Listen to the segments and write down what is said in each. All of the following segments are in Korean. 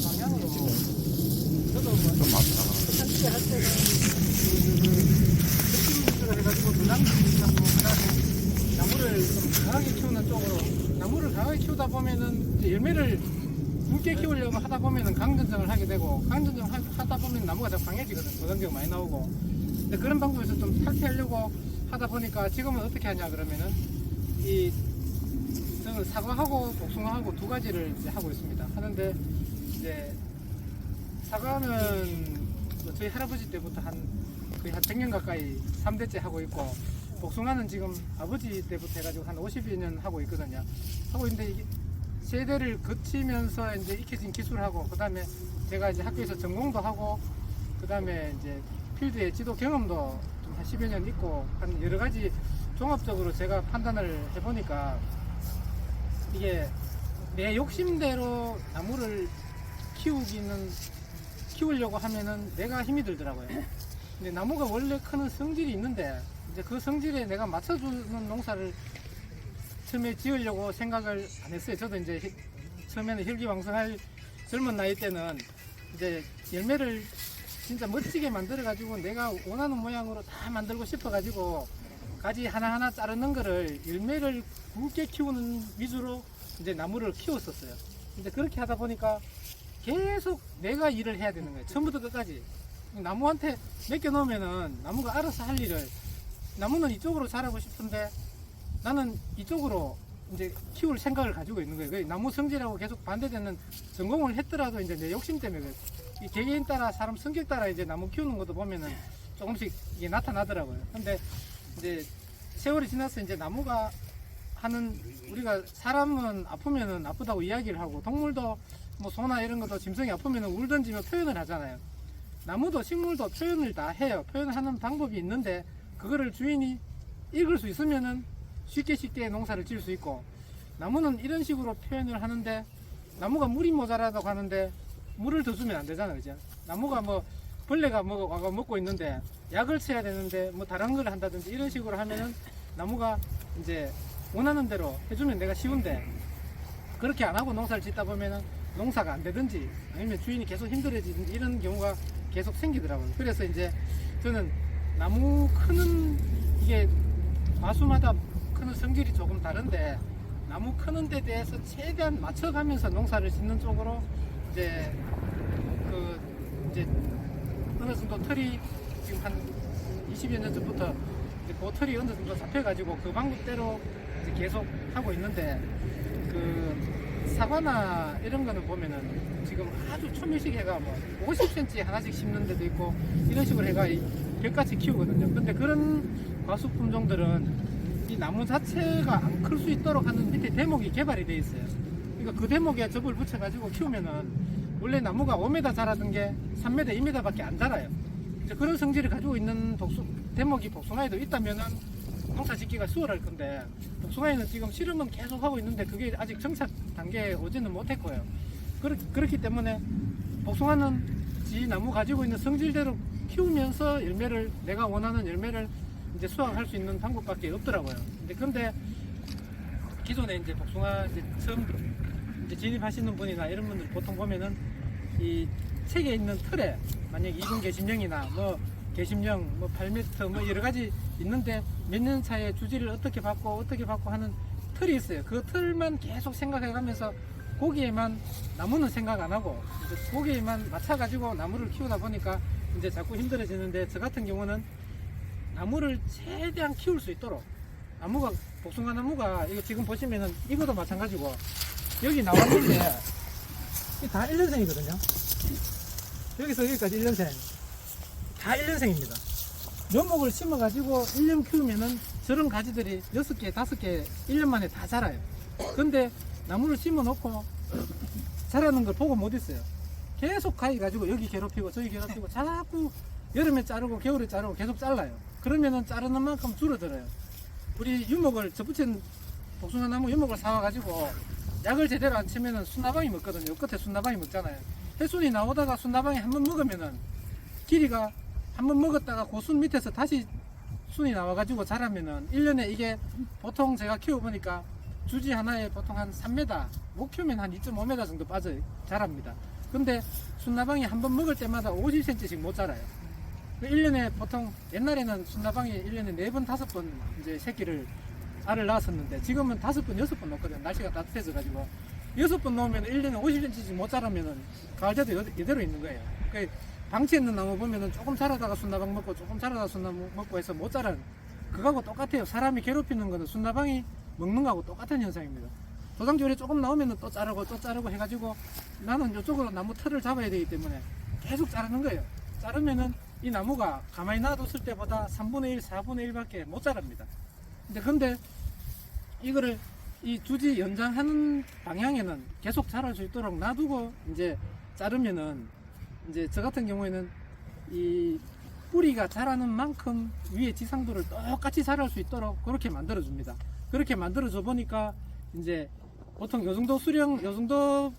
방향으로 저도 뭐 좀 맞다. 한때 할 때는 느낌으로 해가지고 도장하고 그다음에 나무를 좀 강하게 키우는 쪽으로 나무를 강하게 키우다 보면은 이제 열매를 굵게 키우려고 하다 보면은 강전정을 하게 되고 강전정 하다 보면 나무가 더 강해지거든. 도장지가 많이 나오고. 근데 그런 방법에서 좀 탈피하려고 하다 보니까 지금은 어떻게 하냐 그러면은 저는 사과하고 복숭아하고 두 가지를 이제 하고 있습니다. 하는데 이제 사과는 뭐 저희 할아버지 때부터 거의 한 100년 가까이 3대째 하고 있고, 복숭아는 지금 아버지 때부터 해가지고 한 50여 년 하고 있거든요. 하고 있는데 이게 세대를 거치면서 이제 익혀진 기술하고, 그 다음에 제가 이제 학교에서 전공도 하고, 그 다음에 이제 필드의 지도 경험도 좀 한 10여 년 있고, 한 여러 가지 종합적으로 제가 판단을 해보니까 이게 내 욕심대로 나무를 키우려고 하면은 내가 힘이 들더라고요. 근데 나무가 원래 크는 성질이 있는데 이제 그 성질에 내가 맞춰주는 농사를 처음에 지으려고 생각을 안 했어요. 저도 이제 처음에는 혈기왕성할 젊은 나이 때는 이제 열매를 진짜 멋지게 만들어 가지고 내가 원하는 모양으로 다 만들고 싶어 가지고 가지 하나하나 자르는 거를 열매를 굵게 키우는 위주로 이제 나무를 키웠었어요. 근데 그렇게 하다 보니까 계속 내가 일을 해야 되는 거예요. 처음부터 끝까지. 나무한테 맡겨놓으면은 나무가 알아서 할 일을, 나무는 이쪽으로 자라고 싶은데 나는 이쪽으로 이제 키울 생각을 가지고 있는 거예요. 나무 성질하고 계속 반대되는 전공을 했더라도 이제 내 욕심 때문에 이 개개인 따라 사람 성격 따라 이제 나무 키우는 것도 보면은 조금씩 이게 나타나더라고요. 근데 이제 세월이 지나서 이제 나무가 우리가 사람은 아프면은 아프다고 이야기를 하고, 동물도 뭐 소나 이런 것도 짐승이 아프면은 울든지 뭐 표현을 하잖아요. 나무도 식물도 표현을 다 해요. 표현하는 방법이 있는데 그거를 주인이 읽을 수 있으면은 쉽게 농사를 지을 수 있고, 나무는 이런 식으로 표현을 하는데 나무가 물이 모자라다고 하는데 물을 더 주면 안 되잖아요. 그죠? 나무가 뭐 벌레가 와가 먹고 있는데 약을 쳐야 되는데 뭐 다른 걸 한다든지 이런 식으로 하면은 나무가 이제 원하는 대로 해주면 내가 쉬운데, 그렇게 안 하고 농사를 짓다 보면은 농사가 안 되든지 아니면 주인이 계속 힘들어지든지 이런 경우가 계속 생기더라고요. 그래서 이제 저는 나무 크는, 이게 마수마다 크는 성질이 조금 다른데 나무 크는 데 대해서 최대한 맞춰가면서 농사를 짓는 쪽으로 이제 이제 어느 정도 틀이 지금 한 20여 년 전부터 그 틀이 어느 정도 잡혀가지고 그 방법대로 이제 계속 하고 있는데, 사과나 이런 거는 보면은 지금 아주 초밀식 해가 뭐 50cm 하나씩 심는 데도 있고 이런 식으로 해가 벽같이 키우거든요. 근데 그런 과수 품종들은 이 나무 자체가 안 클 수 있도록 하는 밑에 대목이 개발이 되어 있어요. 그러니까 그 대목에 접을 붙여 가지고 키우면은 원래 나무가 5m 자라던 게 3m, 2m 밖에 안 자라요. 그런 성질을 가지고 있는 대목이 복숭아에도 있다면은 농사 짓기가 수월할 건데, 복숭아에는 지금 씨름은 계속 하고 있는데 그게 아직 정착 단계에 오지는 못했고요. 그렇기 때문에 복숭아는 지 나무 가지고 있는 성질대로 키우면서 내가 원하는 열매를 이제 수확할 수 있는 방법밖에 없더라고요. 근데 기존에 이제 복숭아 이제 처음 이제 진입하시는 분이나 이런 분들 보통 보면은 이 책에 있는 틀에 만약 2군 개심령이나 뭐 개심령, 뭐 8m 뭐 여러 가지 있는데 몇 년 차에 주지를 어떻게 받고 하는 틀이 있어요. 그 틀만 계속 생각해 가면서 거기에만, 나무는 생각 안 하고 이제 거기에만 맞춰 가지고 나무를 키우다 보니까 이제 자꾸 힘들어지는데, 저 같은 경우는 나무를 최대한 키울 수 있도록, 복숭아 나무가 이거 지금 보시면은 이것도 마찬가지고 여기 나왔는데 이게 다 1년생이거든요. 여기서 여기까지 1년생 다 1년생입니다. 묘목을 심어가지고 1년 키우면은 저런 가지들이 6개, 5개 1년 만에 다 자라요. 근데 나무를 심어 놓고 자라는 걸 보고 못 있어요. 계속 가가지고 여기 괴롭히고 저기 괴롭히고 자꾸 여름에 자르고 겨울에 자르고 계속 잘라요. 그러면은 자르는 만큼 줄어들어요. 우리 유목을 접붙인 복숭아 나무 유목을 사와가지고 약을 제대로 안 치면은 순나방이 먹거든요. 끝에 순나방이 먹잖아요. 해순이 나오다가 순나방이 한번 먹으면은 길이가 한번 먹었다가 그 순 밑에서 다시 순이 나와가지고 자라면은 1년에 이게 보통 제가 키워보니까 주지 하나에 보통 한 3m, 못 키우면 한 2.5m 정도 자랍니다. 근데 순나방이 한 번 먹을 때마다 50cm씩 못 자라요. 1년에 보통 옛날에는 순나방이 1년에 4번, 5번 이제 새끼를 알을 낳았었는데 지금은 5번, 6번 놓거든요. 날씨가 따뜻해져 가지고 6번 놓으면 1년에 50cm씩 못 자라면은 가을 때도 이대로 있는 거예요. 그러니까 방치해 있는 나무 보면은 조금 자라다가 순나방 먹고 조금 자라다가 순나방 먹고 해서 못 자라는 그거하고 똑같아요. 사람이 괴롭히는 거는 순나방이 먹는 거하고 똑같은 현상입니다. 도장지울에 조금 나오면은 또 자르고 해가지고 나는 이쪽으로 나무 틀을 잡아야 되기 때문에 계속 자르는 거예요. 자르면은 이 나무가 가만히 놔뒀을 때보다 3분의 1, 4분의 1밖에 못 자랍니다. 근데 이거를 이 주지 연장하는 방향에는 계속 자랄 수 있도록 놔두고 이제 자르면은 이제 저 같은 경우에는 이 뿌리가 자라는 만큼 위에 지상도를 똑같이 자랄 수 있도록 그렇게 만들어 줍니다. 그렇게 만들어 줘 보니까 이제 보통 요 정도 수령, 요 정도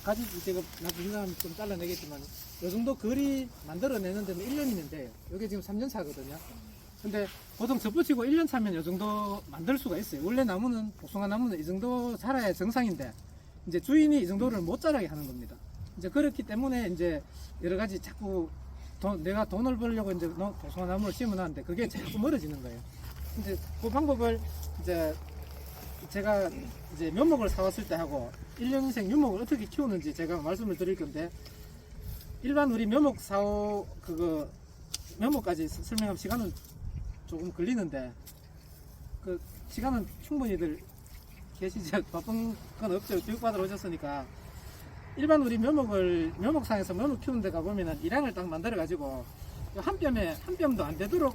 가지 제가 나중에 좀 잘라내겠지만 요 정도 거리 만들어내는 데는 1년이면 돼요. 이게 지금 3년 차거든요. 근데 보통 접붙이고 1년 차면 요 정도 만들 수가 있어요. 원래 나무는, 복숭아 나무는 이 정도 자라야 정상인데 이제 주인이 이 정도를 못 자라게 하는 겁니다. 이제 그렇기 때문에 이제 여러 가지 자꾸 내가 돈을 벌려고 이제 복숭아 나무를 심어놨는데 그게 자꾸 멀어지는 거예요. 이제 그 방법을 이제 제가 이제 묘목을 사왔을 때 하고 1년생 유목을 어떻게 키우는지 제가 말씀을 드릴 건데, 일반 우리 묘목 사오 그거 묘목까지 설명하면 시간은 조금 걸리는데 그 시간은 충분히들 계시죠. 바쁜 건 없죠. 교육받으러 오셨으니까. 일반 우리 묘목상에서 묘목 키우는 데 가보면은 일항을 딱 만들어 가지고 한 뼘에 한 뼘도 안 되도록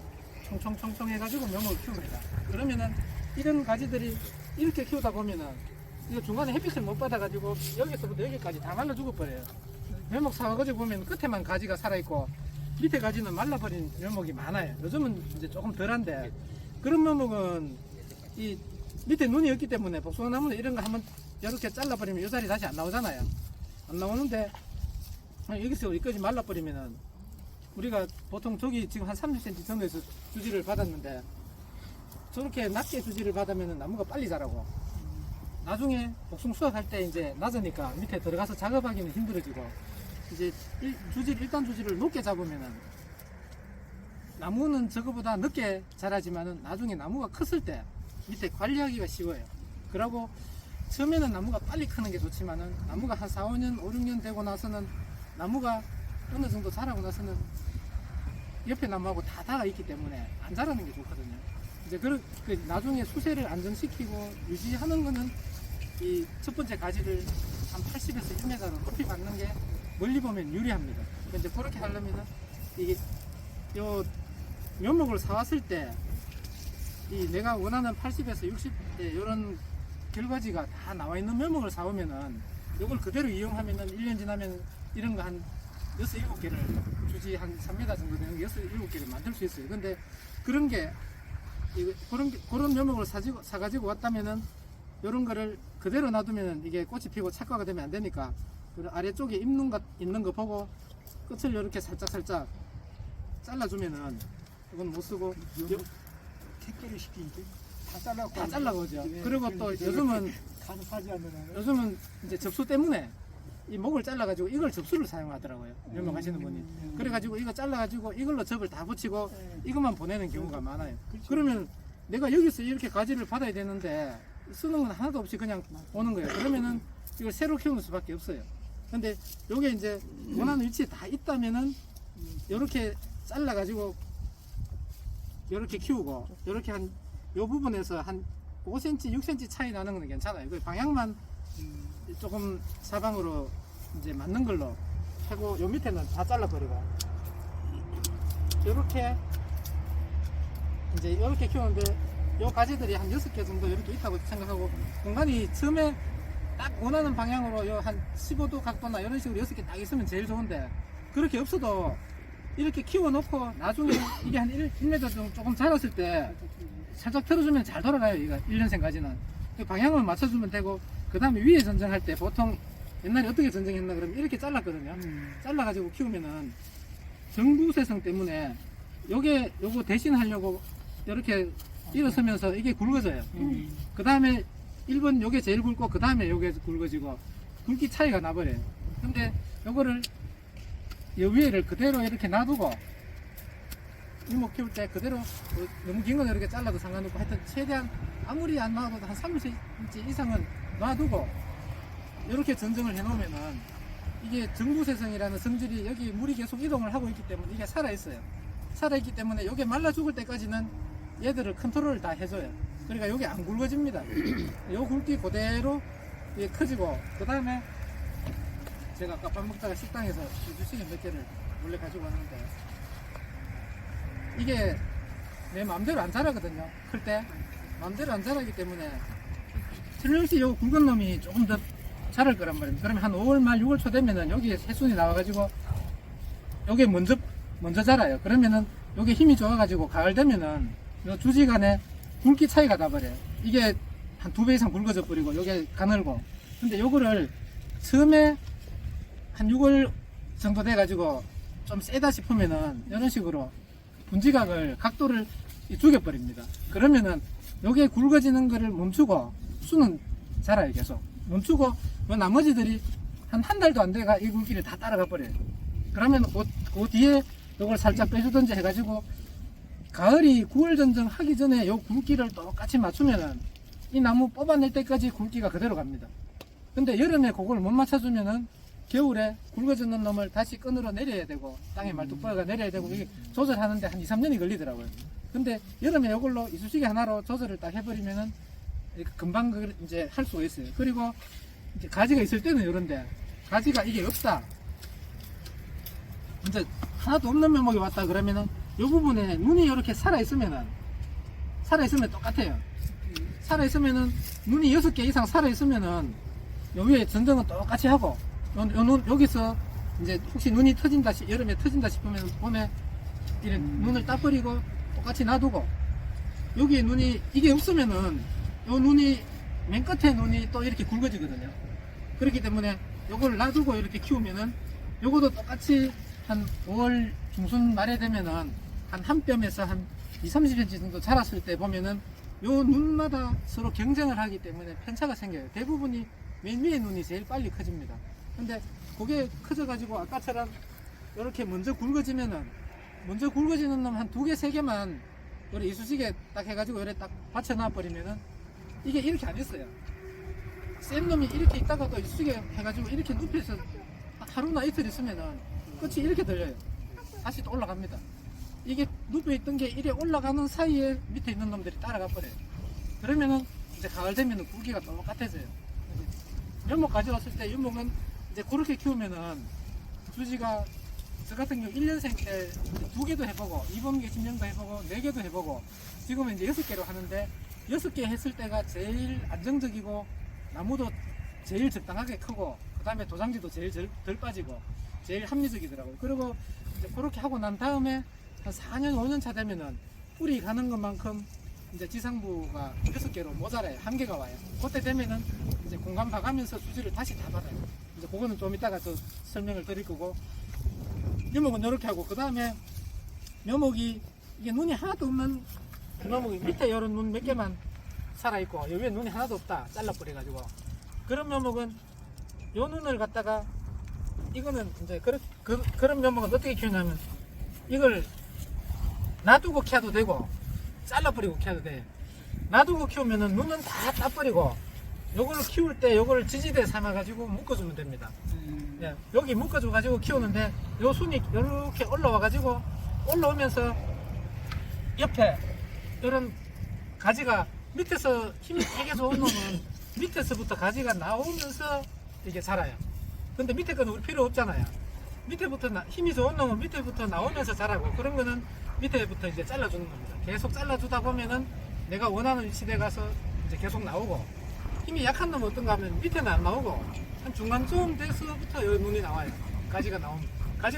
총총 해가지고 묘목을 키웁니다. 그러면은 이런 가지들이 이렇게 키우다 보면은 이거 중간에 햇빛을 못 받아가지고 여기서부터 여기까지 다 말라 죽어버려요. 묘목 사와가지고 보면 끝에만 가지가 살아있고 밑에 가지는 말라버린 묘목이 많아요. 요즘은 이제 조금 덜한데, 그런 묘목은 이 밑에 눈이 없기 때문에 복숭아 나무는 이런 거 한번 이렇게 잘라버리면 이 자리 다시 안 나오잖아요. 안 나오는데 여기서 여기까지 말라버리면은 우리가 보통 저기 지금 한 30cm 정도에서 주지를 받았는데 저렇게 낮게 주지를 받으면 나무가 빨리 자라고, 나중에 복숭 수확할 때 이제 낮으니까 밑에 들어가서 작업하기는 힘들어지고, 이제 일단 주지를 높게 잡으면은 나무는 저거보다 늦게 자라지만은 나중에 나무가 컸을 때 밑에 관리하기가 쉬워요. 그러고 처음에는 나무가 빨리 크는 게 좋지만은 나무가 한 4, 5년, 5, 6년 되고 나서는 나무가 어느 정도 자라고 나서는 옆에 나무하고 다 닿아 있기 때문에 안 자라는 게 좋거든요. 이제 그 나중에 수세를 안정시키고 유지하는 거는 이 첫 번째 가지를 한 80에서 1m는 높이 받는 게 멀리 보면 유리합니다. 이제 그렇게 하려면은 이게 요 묘목을 사왔을 때 이 내가 원하는 80에서 60대 요런 결과지가 다 나와 있는 묘목을 사오면은 이걸 그대로 이용하면은 1년 지나면 이런 거 한 6, 7개를 주지 한 3m 정도 되는 6, 7개를 만들 수 있어요. 근데 그런 묘목을 사가지고 왔다면은 이런 거를 그대로 놔두면은 이게 꽃이 피고 착화가 되면 안 되니까 아래쪽에 있는 거 보고 끝을 이렇게 살짝 잘라주면은 이건 못 쓰고 택배를 시키니까 다 잘라오죠. 그리고 또 요즘은 이제 접수 때문에 이 목을 잘라가지고 이걸 접수를 사용하더라고요. 묘목 하시는 분이. 그래가지고 이거 잘라가지고 이걸로 접을 다 붙이고 이것만 보내는 경우가 많아요. 그러면 내가 여기서 이렇게 가지를 받아야 되는데 쓰는 건 하나도 없이 그냥 오는 거예요. 그러면은 이걸 새로 키우는 수밖에 없어요. 근데 요게 이제 원하는 위치에 다 있다면은 요렇게 잘라가지고 요렇게 키우고 요렇게 한 요 부분에서 한 5cm, 6cm 차이 나는 건 괜찮아요. 그 방향만 조금 사방으로 이제 맞는 걸로 하고 요 밑에는 다 잘라버리고 요렇게 이제 요렇게 키우는데 요 가지들이 한 6개 정도 이렇게 있다고 생각하고 공간이 처음에 딱 원하는 방향으로 요 한 15도 각도나 이런 식으로 6개 딱 있으면 제일 좋은데, 그렇게 없어도 이렇게 키워놓고 나중에 이게 한 1m 정도 조금 자랐을 때 살짝 틀어주면 잘 돌아가요. 이거 1년생 가지는 그 방향을 맞춰주면 되고, 그 다음에 위에 전정할 때 보통 옛날에 어떻게 전정했나 그러면 이렇게 잘랐거든요. 잘라가지고 키우면은 정부세성 때문에 요거 대신 하려고 이렇게 일어서면서 이게 굵어져요. 그 다음에 1번 요게 제일 굵고 그 다음에 요게 굵어지고 굵기 차이가 나버려요. 근데 요거를 요 위에를 그대로 이렇게 놔두고 이목 키울 때 그대로 너무 긴 건 이렇게 잘라도 상관없고 하여튼 최대한 아무리 안 놔도 한 30cm 이상은 놔두고 이렇게 전정을 해 놓으면은 이게 정부세성이라는 성질이 여기 물이 계속 이동을 하고 있기 때문에 이게 살아있어요. 살아있기 때문에 이게 말라 죽을 때까지는 얘들을 컨트롤을 다 해줘요. 그러니까 여기 안 굵어집니다. 요 굵기 그대로 이게 커지고 그 다음에 제가 아까 밥 먹다가 식당에서 주시는 몇 개를 원래 가지고 왔는데 이게 내 마음대로 안 자라거든요. 클 때 마음대로 안 자라기 때문에 틀림없이 요 굵은 놈이 조금 더 자랄 거란 말입니다. 그러면 한 5월 말 6월 초 되면은 여기에 새순이 나와가지고 요게 먼저 자라요. 그러면은 요게 힘이 좋아가지고 가을 되면은 요 주지간에 굵기 차이가 나버려요. 이게 한 2배 이상 굵어져 버리고 요게 가늘고. 근데 요거를 처음에 한 6월 정도 돼가지고 좀 세다 싶으면은 이런 식으로 분지각을 각도를 죽여버립니다. 그러면은 요게 굵어지는 거를 멈추고 수는 자라요. 계속 멈추고 요 나머지들이 한 달도 안 돼가 이 굵기를 다 따라가 버려요. 그러면 그 뒤에 요걸 살짝 빼주든지 해가지고 가을이 9월 전정 하기 전에 요 굵기를 똑같이 맞추면은 이 나무 뽑아낼 때까지 굵기가 그대로 갑니다. 근데 여름에 그걸 못 맞춰주면은 겨울에 굵어지는 놈을 다시 끈으로 내려야 되고 땅에 말뚝박이가 내려야 되고 이게 조절하는데 한 2, 3년이 걸리더라고요. 근데 여름에 이걸로 이쑤시개 하나로 조절을 딱 해버리면은 금방 그걸 이제 할 수가 있어요. 그리고 이제 가지가 있을 때는 이런데 가지가 이게 없다. 이제 하나도 없는 면목이 왔다 그러면은 이 부분에 눈이 이렇게 살아있으면 똑같아요. 살아있으면은 눈이 6개 이상 살아있으면은 요 위에 전정은 똑같이 하고 여기서 이제 혹시 눈이 터진다 여름에 터진다 싶으면 봄에 이렇게 눈을 따버리고 똑같이 놔두고 여기에 눈이 이게 없으면은 요 눈이 맨 끝에 눈이 또 이렇게 굵어지거든요. 그렇기 때문에 요걸 놔두고 이렇게 키우면은 요것도 똑같이 한 5월 중순 말에 되면은 한 뼘에서 한 20-30cm 정도 자랐을 때 보면은 요 눈마다 서로 경쟁을 하기 때문에 편차가 생겨요. 대부분이 맨 위에 눈이 제일 빨리 커집니다. 근데 그게 커져가지고 아까처럼 이렇게 먼저 굵어지면은 먼저 굵어지는 놈 한 2개, 3개만 요래 이쑤시개 딱 해가지고 요래 딱 받쳐놔 버리면은 이게 이렇게 안 있어요. 센 놈이 이렇게 있다가도 이쑤시개 해가지고 이렇게 눕혀서 하루나 이틀 있으면은 끝이 이렇게 들려요. 다시 또 올라갑니다. 이게 눕혀있던 게 이래 올라가는 사이에 밑에 있는 놈들이 따라가 버려요. 그러면은 이제 가을 되면은 굵기가 똑같아져요. 연목 가져왔을 때 연목은 이제 그렇게 키우면은 주지가 저 같은 경우 1년생 때 2개도 해보고 2번개 진명도 해보고 4개도 해보고 지금은 이제 6개로 하는데 6개 했을 때가 제일 안정적이고 나무도 제일 적당하게 크고 그 다음에 도장지도 제일 덜 빠지고 제일 합리적이더라고요. 그리고 이제 그렇게 하고 난 다음에 한 4년 5년 차 되면은 뿌리 가는 것만큼 이제 지상부가 6개로 모자라요. 한계가 와요. 그때 되면은 이제 공간 봐가면서 주지를 다시 다 받아요. 이제 그거는 좀 이따가 또 설명을 드릴 거고 묘목은 이렇게 하고 그 다음에 묘목이 이게 눈이 하나도 없는 그 묘목이 밑에 이런 눈 몇 개만 살아있고 여기 위에 눈이 하나도 없다 잘라버려가지고 그런 묘목은 요 눈을 갖다가 이거는 이제 그런 묘목은 어떻게 키우냐면 이걸 놔두고 키워도 되고 잘라버리고 키워도 돼. 놔두고 키우면은 눈은 다 따버리고 요거를 키울 때 요거를 지지대 삼아가지고 묶어주면 됩니다. 예, 여기 묶어줘가지고 키우는데 요 순이 이렇게 올라와가지고 올라오면서 옆에 이런 가지가 밑에서 힘이 되게 좋은 놈은 밑에서부터 가지가 나오면서 이게 자라요. 근데 밑에 거는 우리 필요 없잖아요. 밑에부터 힘이 좋은 놈은 밑에부터 나오면서 자라고 그런 거는 밑에부터 이제 잘라주는 겁니다. 계속 잘라주다 보면은 내가 원하는 위치에 가서 이제 계속 나오고 힘이 약한 놈은 어떤가 하면 밑에는 안 나오고 한 중간쯤 돼서부터 여기 눈이 나와요. 가지가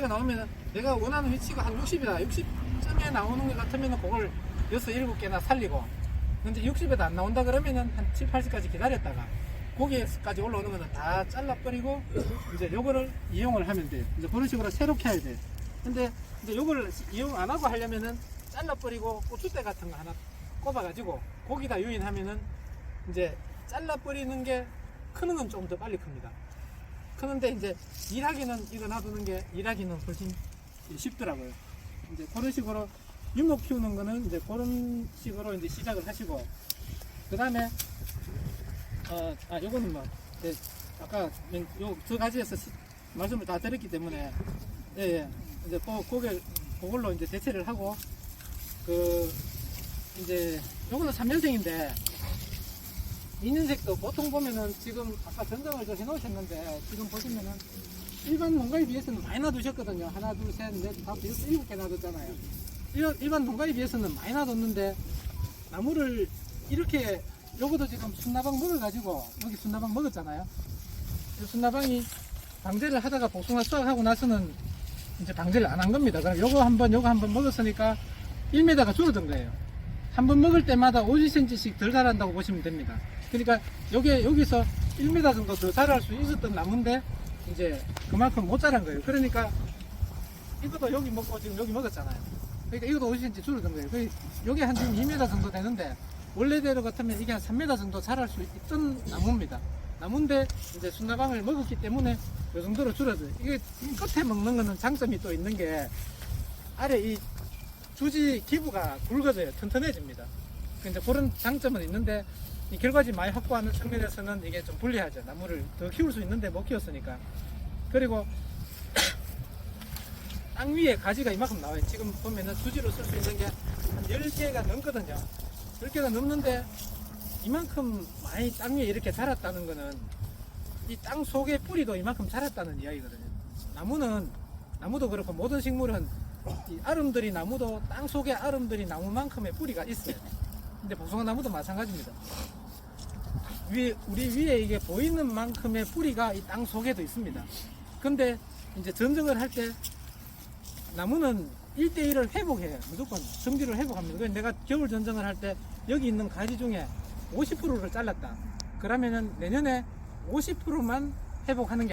나오면 내가 원하는 위치가 한 60이다 60점에 나오는 것 같으면 그걸 6, 7개나 살리고 근데 60에도 안 나온다 그러면은 한 7, 80까지 기다렸다가 거기에까지 올라오는 거는 다 잘라버리고 이제 요거를 이용을 하면 돼요. 이제 그런 식으로 새롭게 해야 돼요. 근데 이제 요거를 이용 안 하고 하려면은 잘라버리고 고추대 같은 거 하나 꼽아가지고 거기다 유인하면은 이제 잘라버리는 게 크는 건 좀 더 빨리 큽니다. 크는데 이제 일하기는 이거 놔두는 게 일하기는 훨씬 쉽더라고요. 이제 그런 식으로 유목 키우는 거는 이제 그런 식으로 이제 시작을 하시고, 그 다음에 요거는 뭐 이제 아까 요 두 가지에서 말씀을 다 드렸기 때문에 예, 이제 그걸로 이제 대체를 하고, 이제 요거는 3년생인데 2년생도 보통 보면은 지금 아까 전장을 좀 해놓으셨는데 지금 보시면은 일반 농가에 비해서는 많이 놔두셨거든요. 하나, 둘, 셋, 넷, 다섯, 여섯, 일곱 개 놔뒀잖아요. 일반 농가에 비해서는 많이 놔뒀는데 나무를 이렇게 요것도 지금 순나방 먹어가지고 여기 순나방 먹었잖아요. 이 순나방이 방제를 하다가 복숭아 수확하고 나서는 이제 방제를 안 한 겁니다. 그럼 요거 한번 먹었으니까 1m가 줄어든 거예요. 한 번 먹을 때마다 50cm씩 덜 자란다고 보시면 됩니다. 그러니까 여기서 1m 정도 더 자랄 수 있었던 나무인데 이제 그만큼 못 자란 거예요. 그러니까 이것도 여기 먹고 지금 여기 먹었잖아요. 그러니까 이것도 50cm 줄어든 거예요. 여기 한 지금 2m 정도 되는데 원래대로 같으면 이게 한 3m 정도 자랄 수 있던 나무입니다. 나무인데 이제 순나방을 먹었기 때문에 이 정도로 줄어들어요. 이게 끝에 먹는 거는 장점이 또 있는 게 아래 이 주지 기부가 굵어져요. 튼튼해집니다. 이제 그런 장점은 있는데 이 결과지 많이 확보하는 측면에서는 이게 좀 불리하죠. 나무를 더 키울 수 있는데 못 키웠으니까. 그리고 땅 위에 가지가 이만큼 나와요. 지금 보면은 주지로 쓸 수 있는 게 한 10개가 넘거든요. 10개가 넘는데 이만큼 많이 땅 위에 이렇게 자랐다는 거는 이 땅 속에 뿌리도 이만큼 자랐다는 이야기거든요. 나무도 그렇고 모든 식물은 이 아름들이 나무도 땅 속에 아름들이 나무만큼의 뿌리가 있어요. 근데 복숭아 나무도 마찬가지입니다. 우리 위에 이게 보이는 만큼의 뿌리가 이 땅 속에도 있습니다. 근데 이제 전정을 할 때 나무는 1대1을 회복해요. 무조건 성질을 회복합니다. 그래서 내가 겨울 전정을 할 때 여기 있는 가지 중에 50%를 잘랐다. 그러면은 내년에 50%만 회복하는 게